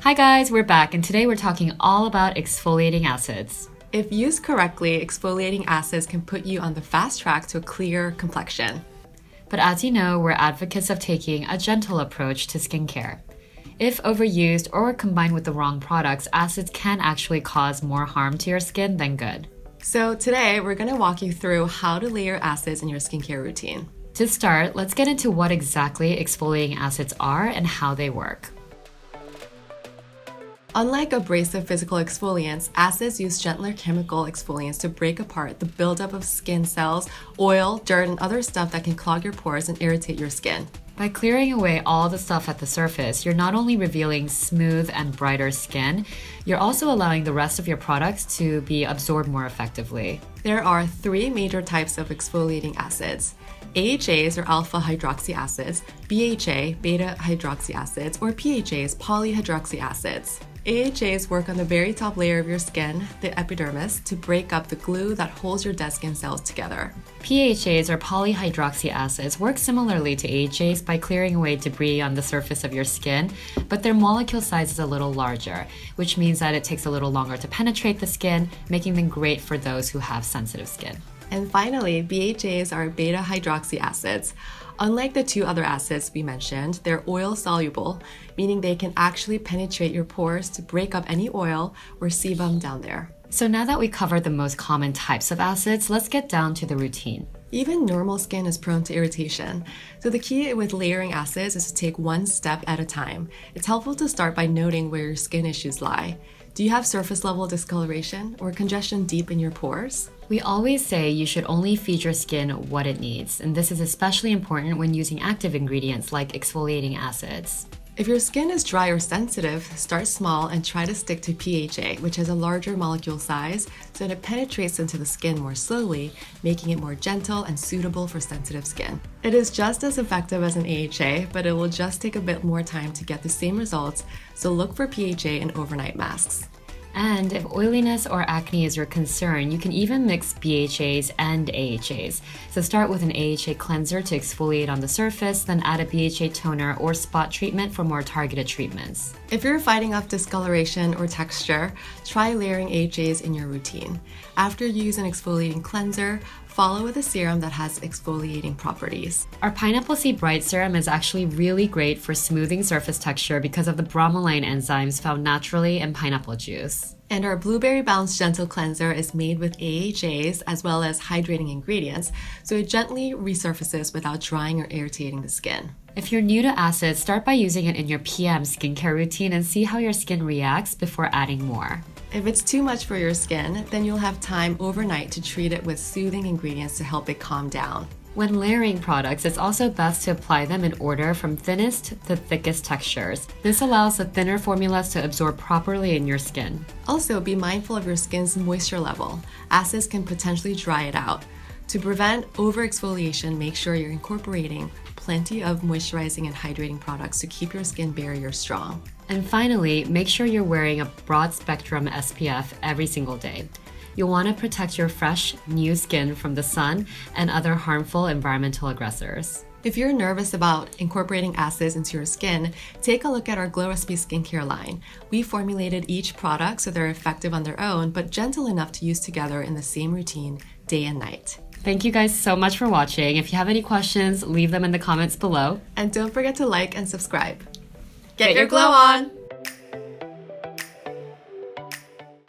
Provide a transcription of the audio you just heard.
Hi guys, we're back and today we're talking all about exfoliating acids. If used correctly, exfoliating acids can put you on the fast track to a clear complexion. But as you know, we're advocates of taking a gentle approach to skincare. If overused or combined with the wrong products, acids can actually cause more harm to your skin than good. So today, we're going to walk you through how to layer acids in your skincare routine. To start, let's get into what exactly exfoliating acids are and how they work. Unlike abrasive physical exfoliants, acids use gentler chemical exfoliants to break apart the buildup of skin cells, oil, dirt, and other stuff that can clog your pores and irritate your skin. By clearing away all the stuff at the surface, you're not only revealing smooth and brighter skin, you're also allowing the rest of your products to be absorbed more effectively. There are three major types of exfoliating acids: AHAs, or alpha hydroxy acids, BHA, beta hydroxy acids, or PHAs, polyhydroxy acids. AHAs work on the very top layer of your skin, the epidermis, to break up the glue that holds your dead skin cells together. PHAs, or polyhydroxy acids, work similarly to AHAs by clearing away debris on the surface of your skin, but their molecule size is a little larger, which means that it takes a little longer to penetrate the skin, making them great for those who have sensitive skin. And finally, BHAs are beta hydroxy acids. Unlike the two other acids we mentioned, they're oil-soluble, meaning they can actually penetrate your pores to break up any oil or sebum down there. So now that we covered the most common types of acids, let's get down to the routine. Even normal skin is prone to irritation, so the key with layering acids is to take one step at a time. It's helpful to start by noting where your skin issues lie. Do you have surface level discoloration or congestion deep in your pores? We always say you should only feed your skin what it needs, and this is especially important when using active ingredients like exfoliating acids. If your skin is dry or sensitive, start small and try to stick to PHA, which has a larger molecule size, so that it penetrates into the skin more slowly, making it more gentle and suitable for sensitive skin. It is just as effective as an AHA, but it will just take a bit more time to get the same results, so look for PHA in overnight masks. And if oiliness or acne is your concern, you can even mix BHAs and AHAs. So start with an AHA cleanser to exfoliate on the surface, then add a BHA toner or spot treatment for more targeted treatments. If you're fighting off discoloration or texture, try layering AHAs in your routine. After you use an exfoliating cleanser, follow with a serum that has exfoliating properties. Our Pineapple Seed Bright Serum is actually really great for smoothing surface texture because of the bromelain enzymes found naturally in pineapple juice. And our Blueberry Bounce Gentle Cleanser is made with AHAs as well as hydrating ingredients, so it gently resurfaces without drying or irritating the skin. If you're new to acids, start by using it in your PM skincare routine and see how your skin reacts before adding more. If it's too much for your skin, then you'll have time overnight to treat it with soothing ingredients to help it calm down. When layering products, it's also best to apply them in order from thinnest to thickest textures. This allows the thinner formulas to absorb properly in your skin. Also, be mindful of your skin's moisture level. Acids can potentially dry it out. To prevent over-exfoliation, make sure you're incorporating plenty of moisturizing and hydrating products to keep your skin barrier strong. And finally, make sure you're wearing a broad spectrum SPF every single day. You'll want to protect your fresh, new skin from the sun and other harmful environmental aggressors. If you're nervous about incorporating acids into your skin, take a look at our Glow Recipe skincare line. We formulated each product so they're effective on their own, but gentle enough to use together in the same routine, day and night. Thank you guys so much for watching. If you have any questions, leave them in the comments below. And don't forget to like and subscribe. Get your glow on!